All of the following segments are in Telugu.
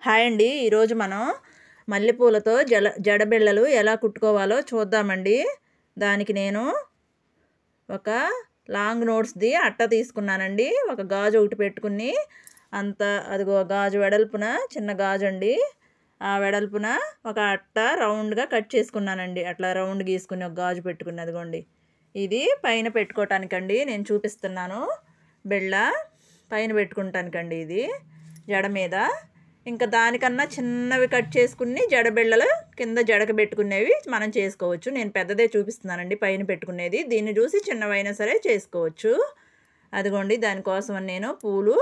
హాయ్ అండి. ఈరోజు మనం మల్లెపూలతో జడబిళ్ళలు ఎలా కుట్టుకోవాలో చూద్దామండి. దానికి నేను ఒక లాంగ్ నోట్స్ది అట్ట తీసుకున్నానండి. ఒక గాజు ఒకటి పెట్టుకుని అదిగో గాజు వెడల్పున చిన్న గాజు అండి. ఆ వెడల్పున ఒక అట్ట రౌండ్గా కట్ చేసుకున్నానండి. అట్లా రౌండ్ గీసుకుని ఒక గాజు పెట్టుకుని అదిగోండి. ఇది పైన పెట్టుకోవటానికండి నేను చూపిస్తున్నాను. బిళ్ళ పైన పెట్టుకుంటానికండి ఇది జడ మీద. ఇంకా దానికన్నా చిన్నవి కట్ చేసుకుని జడబిళ్ళలు కింద జడకు పెట్టుకునేవి మనం చేసుకోవచ్చు. నేను పెద్దదే చూపిస్తున్నానండి పైన పెట్టుకునేది. దీన్ని చూసి చిన్నవైనా సరే చేసుకోవచ్చు. అదిగోండి దానికోసం నేను పూలు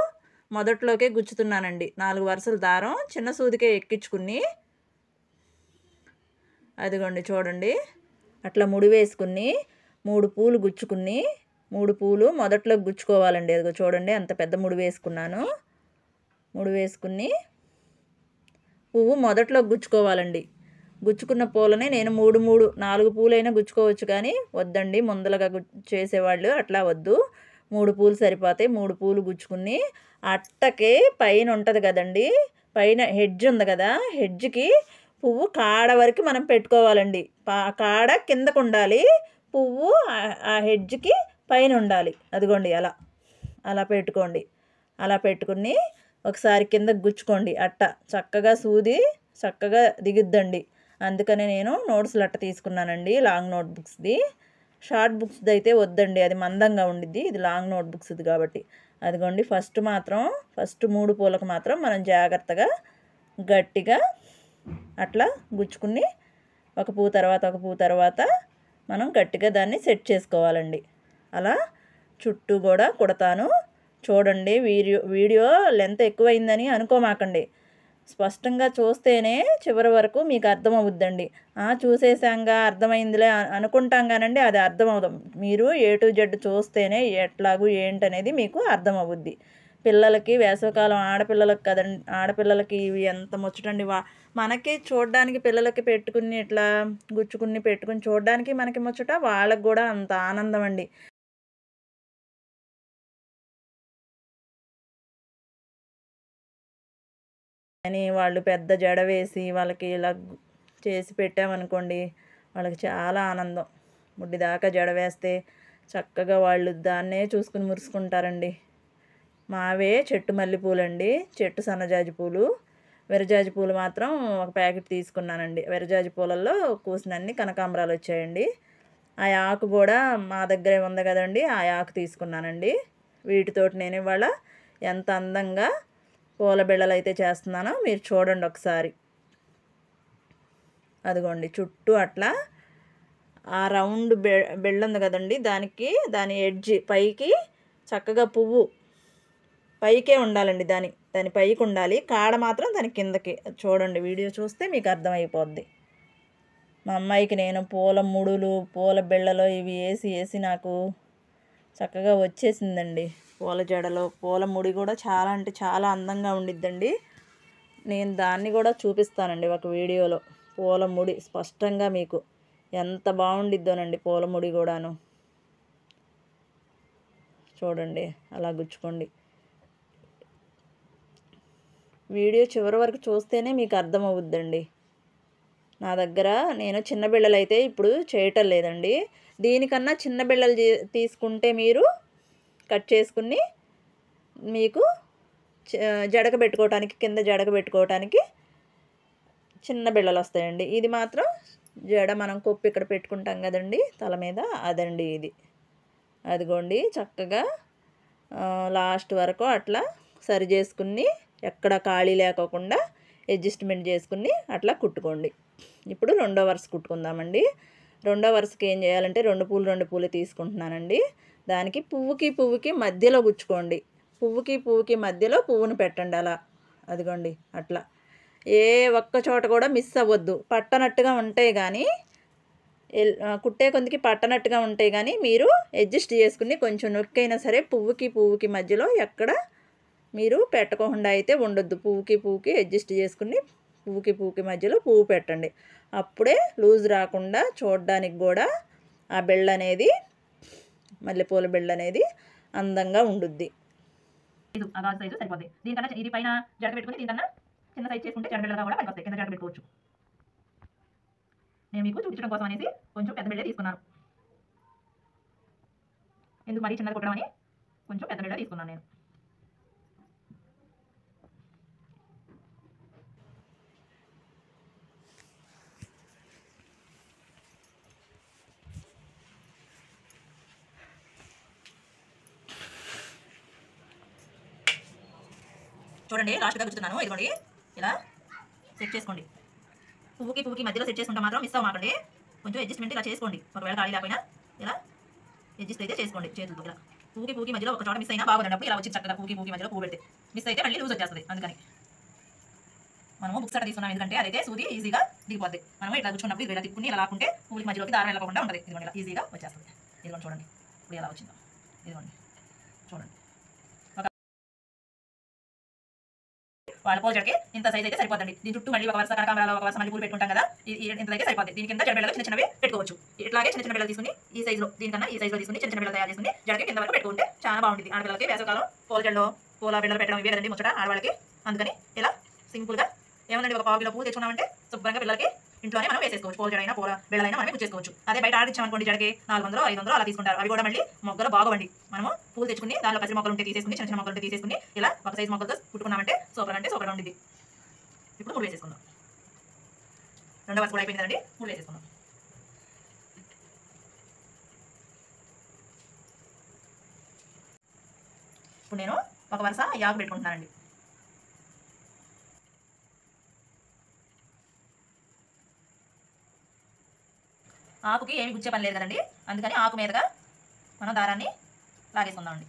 మొదట్లోకే గుచ్చుతున్నానండి. 4 వరుసల దారం చిన్న సూదికే ఎక్కించుకుని అదిగోండి చూడండి అట్లా ముడి వేసుకుని 3 పూలు గుచ్చుకుని 3 పూలు మొదట్లో గుచ్చుకోవాలండి. అదిగో చూడండి అంత పెద్ద ముడి వేసుకున్నాను. ముడి వేసుకుని పువ్వు మొదట్లో గుచ్చుకోవాలండి. గుచ్చుకున్న పూలని నేను 4 పూలైనా గుచ్చుకోవచ్చు, కానీ వద్దండి ముందలగా చేసేవాళ్ళు అట్లా వద్దు. 3 పూలు సరిపోతాయి. 3 పూలు గుచ్చుకుని అట్టకి పైన ఉంటుంది కదండి, పైన హెడ్జ్ ఉంది కదా, హెడ్జ్కి పువ్వు కాడ వరకు మనం పెట్టుకోవాలండి. కాడ కిందకు ఉండాలి, పువ్వు ఆ హెడ్జ్కి పైన ఉండాలి. అదిగోండి అలా పెట్టుకోండి. అలా పెట్టుకుని ఒకసారి కిందకు గుచ్చుకోండి. అట్ట చక్కగా సూది చక్కగా దిగుద్దండి. అందుకనే నేను నోట్స్లు అట్ట తీసుకున్నానండి, లాంగ్ నోట్ బుక్స్ది. షార్ట్ బుక్స్ది అయితే వద్దండి, అది మందంగా ఉండిద్ది. ఇది లాంగ్ నోట్ బుక్స్ది కాబట్టి. అదిగోండి ఫస్ట్ 3 పూలకు మాత్రం మనం జాగ్రత్తగా గట్టిగా అట్లా గుచ్చుకుని ఒక పువ్వు తర్వాత మనం గట్టిగా దాన్ని సెట్ చేసుకోవాలండి. అలా చుట్టూ కూడా కుడతాను. చూడండి, వీడియో లెంత్ ఎక్కువైందని అనుకోమాకండి. స్పష్టంగా చూస్తేనే చివరి వరకు మీకు అర్థమవుద్దండి. చూసేసాంగా అర్థమైందిలే అనుకుంటాం కానండి, అది అర్థమవుతాం. మీరు A to Z చూస్తేనే ఎట్లాగూ ఏంటనేది మీకు అర్థమవుద్ది. పిల్లలకి వేసవికాలం ఆడపిల్లలకి కదండి, ఆడపిల్లలకి ఇవి ఎంత ముచ్చటండి. మనకి చూడడానికి పిల్లలకి పెట్టుకుని ఇట్లా గుచ్చుకుని పెట్టుకుని చూడడానికి మనకి ముచ్చట, వాళ్ళకి కూడా అంత ఆనందం అండి. అని వాళ్ళు పెద్ద జడ వేసి వాళ్ళకి ఇలా చేసి పెట్టామనుకోండి, వాళ్ళకి చాలా ఆనందం. ముడ్డి దాకా జడ వేస్తే చక్కగా వాళ్ళు దాన్నే చూసుకుని మురుసుకుంటారండి. మావే చెట్టు మల్లెపూలండి, చెట్టు సన్నజాజి పూలు. విరజాజి పూలు మాత్రం ఒక ప్యాకెట్ తీసుకున్నానండి. విరజాజి పూలల్లో కూసినన్ని కనకాంబరాలు వచ్చాయండి. ఆ ఆకు కూడా మా దగ్గరే ఉంది కదండి, ఆ ఆకు తీసుకున్నానండి. వీటితోటి నేను ఇవాళ ఎంత అందంగా పూల బిళ్ళలు అయితే చేస్తున్నానో మీరు చూడండి ఒకసారి. అదిగోండి చుట్టూ అట్లా ఆ రౌండ్ బిళ్ళ ఉంది కదండి, దాని ఎడ్జ్ పైకి చక్కగా పువ్వు పైకే ఉండాలండి. దాని పైకి ఉండాలి, కాడ మాత్రం దాని కిందకి. చూడండి, వీడియో చూస్తే మీకు అర్థమైపోద్ది. మా అమ్మాయికి నేను పూల ముడులు పూల బిళ్ళలు ఇవి వేసి నాకు చక్కగా వచ్చేసిందండి. పూల జడలో పూల ముడి కూడా చాలా అంటే చాలా అందంగా ఉండిద్దండి. నేను దాన్ని కూడా చూపిస్తానండి ఒక వీడియోలో. పూల ముడి స్పష్టంగా మీకు ఎంత బాగుండిద్దోనండి పూల ముడి కూడాను. చూడండి అలా గుచ్చుకోండి. వీడియో చివరి వరకు చూస్తేనే మీకు అర్థమవుద్దండి. నా దగ్గర నేను చిన్న బిళ్ళలు అయితే ఇప్పుడు చేయటం లేదండి. దీనికన్నా చిన్న బిళ్ళలు తీసుకుంటే మీరు కట్ చేసుకుని మీకు జడక పెట్టుకోవటానికి, కింద జడక పెట్టుకోవటానికి చిన్న బిళ్ళలు వస్తాయండి. ఇది మాత్రం జడ మనం కొప్పు ఇక్కడ పెట్టుకుంటాం కదండి తల మీద, అదండి ఇది. అదిగోండి చక్కగా లాస్ట్ వరకు అట్లా సరి చేసుకుని ఎక్కడ ఖాళీ లేకోకుండా అడ్జస్ట్మెంట్ చేసుకుని అట్లా కుట్టుకోండి. ఇప్పుడు 2వ వరుస కుట్టుకుందామండి. 2వ వరుసకి ఏం చేయాలంటే 2 పూలు తీసుకుంటున్నానండి. దానికి పువ్వుకి మధ్యలో గుచ్చుకోండి. పువ్వుకి మధ్యలో పువ్వును పెట్టండి అలా. అదిగోండి అట్లా ఏ ఒక్క చోట కూడా మిస్ అవ్వద్దు. పట్టనట్టుగా ఉంటాయి కానీ, కుట్టే కొందికి పట్టనట్టుగా ఉంటాయి కానీ మీరు అడ్జస్ట్ చేసుకుని కొంచెం నొక్కైనా సరే పువ్వుకి మధ్యలో ఎక్కడ మీరు పెట్టకుండా అయితే ఉండొద్దు. పువ్వుకి అడ్జస్ట్ చేసుకుని పువ్వుకి మధ్యలో పువ్వు పెట్టండి. అప్పుడే లూజ్ రాకుండా చూడడానికి కూడా ఆ బిళ్ళ అనేది, మల్లెపూల బిళ్ళ అనేది అందంగా ఉండుద్ది. సైజు సరిపోద్ది. దీనికన్నా ఇది పైన జడ పెట్టుకుని దీనికన్నా చిన్న సైజ్ చేసుకుంటే జడబిళ్ళగా కూడా పనికి వస్తాయి, కింద జడ పెట్టుకోవచ్చు. నేను మీకు చూపించడం కోసం అనేసి కొంచెం పెద్ద బిళ్ళే తీసుకున్నాను. ఎందుకు మరీ చిన్నది కుట్టడం అని కొంచెం పెద్ద బిళ్ళ తీసుకున్నాను నేను. చూడండి లాస్ట్గా గుచ్చుతున్నాను. ఇదిగోండి ఇలా సెట్ చేసుకోండి. పువ్వుకి మధ్యలో సెట్ చేసుకుంటే మాత్రం మిస్ అవ్వమాకండి. కొంచెం అడ్జస్ట్మెంట్ ఇలా చేసుకోండి. ఒకవేళ ఖాళీ లేకపోయినా ఇలా అడ్జస్ట్ అయితే చేసుకోండి చేతులతో. ఇలా పువ్వుకి మధ్యలో ఒక చోట మిస్ అయినా బాగుండప్పుడు ఇలా వచ్చి చక్కగా పువ్వుకి మధ్యలో పువ్వు పెడితే మిస్ అయితే మళ్ళీ లూజ్ వచ్చేస్తుంది. అందుకని మనము బుక్స్ అట్లా తీసుకున్నాం, ఎందుకంటే అదైతే సూది ఈజీగా దిగిపోద్ది. మనం ఇట్లా కూర్చున్నప్పుడు ఇలా తిప్పుకుని ఇలా లాక్కుంటే పువ్వుకి మధ్యలోకి దారం వెళ్ళకుండా ఉంటుంది. ఇదిగోండి ఇలా ఈజీగా వచ్చేస్తుంది. ఇదిగోండి చూడండి ఇప్పుడు ఎలా వచ్చిందో. ఇదిగోండి చూడండి. వాళ్ళ పూల జడకి ఇంత సైజ్ అయితే సరిపోతుంది. దీని చుట్టూ మళ్ళీ ఒక వరుస కనకాంబరాలు, ఒక వరుస మళ్ళీ పూలు పెట్టుకుంటాం కదా, ఇంతైతే సరిపోతుంది. దీని కింద జడబిళ్ళలు చిన్న చిన్నవి పెట్టుకోవచ్చు. ఇట్లాగే చిన్న చిన్న బిళ్ళలు తీసుకుని ఈ సైజులో, దీనికన్నా ఈ సైజులో తీసుకుని చిన్న చిన్న బిళ్ళలు తయారు చేసుకుని జడకి కింద వరకు పెట్టుకుంటే చాలా బాగుంటుంది. ఆడపిల్లలకి వేసవకాలం పూల జడలో పూల బిళ్ళలు పెట్టడం ఇవే కదండి ముచ్చట ఆడవాళ్ళకి. అందుకని ఇలా సింపుల్గా ఏమన్నా ఒక 1 కిలో పూలు తెచ్చుకున్నామంటే శుభ్రంగా పిల్లలకి ఇంట్లోనే మనం వేసేసుకోవచ్చు. పూల జడైనా పూల బిళ్ళలైనా మనమే గుచ్చేసుకోవచ్చు. అదే బయట ఆడిచ్చామనుకోండి జడకి 400, 500 అలా తీసుకుంటారు. అవి కూడా మళ్ళీ మొగ్గలు బాగోవండి. మనము పూలు తెచ్చుకుని దానిలో పసి మొక్కలు ఉంటే తీసేసుకుని, చిన్న చిన్న మొక్కలు ఉంటే తీసేసుకుని ఇలా ఒక సైజు మొక్కలతో కుట్టుకున్నామంటే సూపర్ అంటే సూపర్గా ఉంటుంది. ఇప్పుడు 3 వేసేసుకుందాం. రెండో వరుస కూడా అయిపోయింది కదండి, 3 వేసేసుకుందాం. ఇప్పుడు నేను ఒక వరుస యాకు పెట్టుకుంటున్నానండి. ఆకుకి ఏమి గుచ్చే పని లేదు కదండి, అందుకని ఆకు మీదగా మనం దారాన్ని లాగేసుకుందామండి.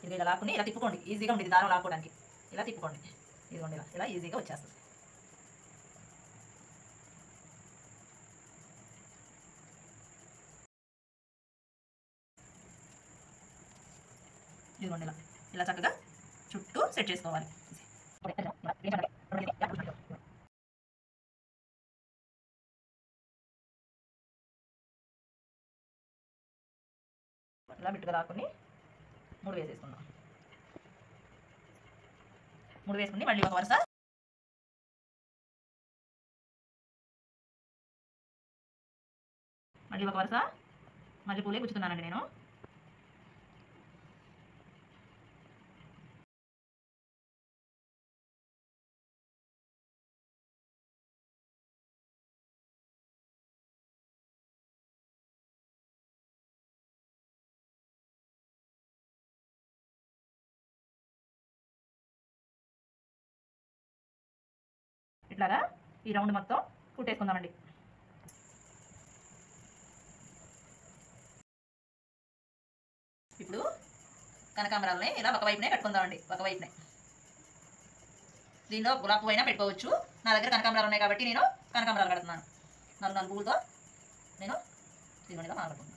ఇలా లాక్కుని ఇలా తిప్పుకోండి, ఈజీగా ఉండేది దారం లాక్కోవడానికి. ఇలా తిప్పుకోండి, ఇదిగోండి ఇలా ఈజీగా వచ్చేస్తుంది. ఇదిగోండి ఇలా చక్కగా చుట్టూ సెట్ చేసుకోవాలి. ఇలా బిట్టుగా లాక్కుని 3 వేసేసుకుందాం. 3 వేసుకుని మళ్ళీ ఒక వరుస మళ్ళీ పూలే గుచ్చుతున్నానండి నేను. ఇట్లాగా ఈ రౌండ్ మొత్తం కుట్టేసుకుందామండి. ఇప్పుడు కనకాంబరాలని ఇలా ఒకవైపునే కట్టుకుందామండి. ఒకవైపునే దీనిలో గులాబీ పువ్వు అయినా పెట్టుకోవచ్చు. నా దగ్గర కనకాంబరాలు ఉన్నాయి కాబట్టి నేను కనకాంబరాలు కడుతున్నాను. 4 పువ్వులతో నేను దీనిలో కట్టుకుంటున్నాను.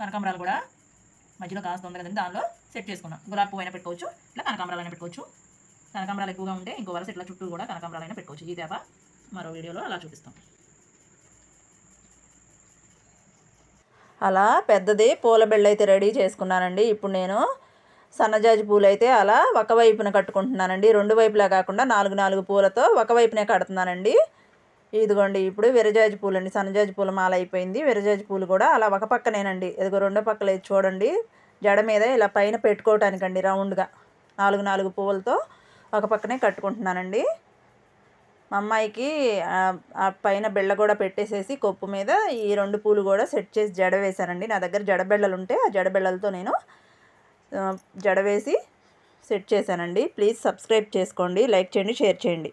కనకాంబరాలు కూడా మధ్యలో కాస్త ఉంది కదండి, దానిలో సెట్ చేసుకున్నాం. గులాబీ పువ్వు అయినా పెట్టుకోవచ్చు, ఇట్లా కనకాంబరాలు అయినా పెట్టుకోవచ్చు. కనకాంబరాలు ఎక్కువగా ఉంటే ఇంకో వరుస ఇట్లా చుట్టూ కూడా కనకాంబరాలు అయినా పెట్టుకోవచ్చు. ఈ తేప మరో వీడియోలో అలా చూపిస్తాం. అలా పెద్దది పూల బిళ్ళ అయితే రెడీ చేసుకున్నానండి. ఇప్పుడు నేను సన్నజాజి పూలు అయితే అలా ఒకవైపున కట్టుకుంటున్నానండి. 2 వైపులా కాకుండా 4 పూలతో ఒకవైపునే కడుతున్నానండి. ఇదిగోండి ఇప్పుడు విరజాజి పూలు అండి. సన్నజాజి పూల మాల అయిపోయింది. విరజాజి పూలు కూడా అలా ఒక పక్కనేనండి. ఇదిగో 2 పక్కల చూడండి, జడ మీద ఇలా పైన పెట్టుకోవటానికండి రౌండ్గా 4 పువ్వులతో ఒక పక్కనే కట్టుకుంటున్నానండి. మా అమ్మాయికి ఆ పైన బిళ్ళ కూడా పెట్టేసేసి కొప్పు మీద ఈ 2 పూలు కూడా సెట్ చేసి జడ వేశానండి. నా దగ్గర జడబిళ్ళలు ఉంటే ఆ జడబిళ్ళలతో నేను జడ వేసి సెట్ చేశానండి. ప్లీజ్ సబ్స్క్రైబ్ చేసుకోండి, లైక్ చేయండి, షేర్ చేయండి.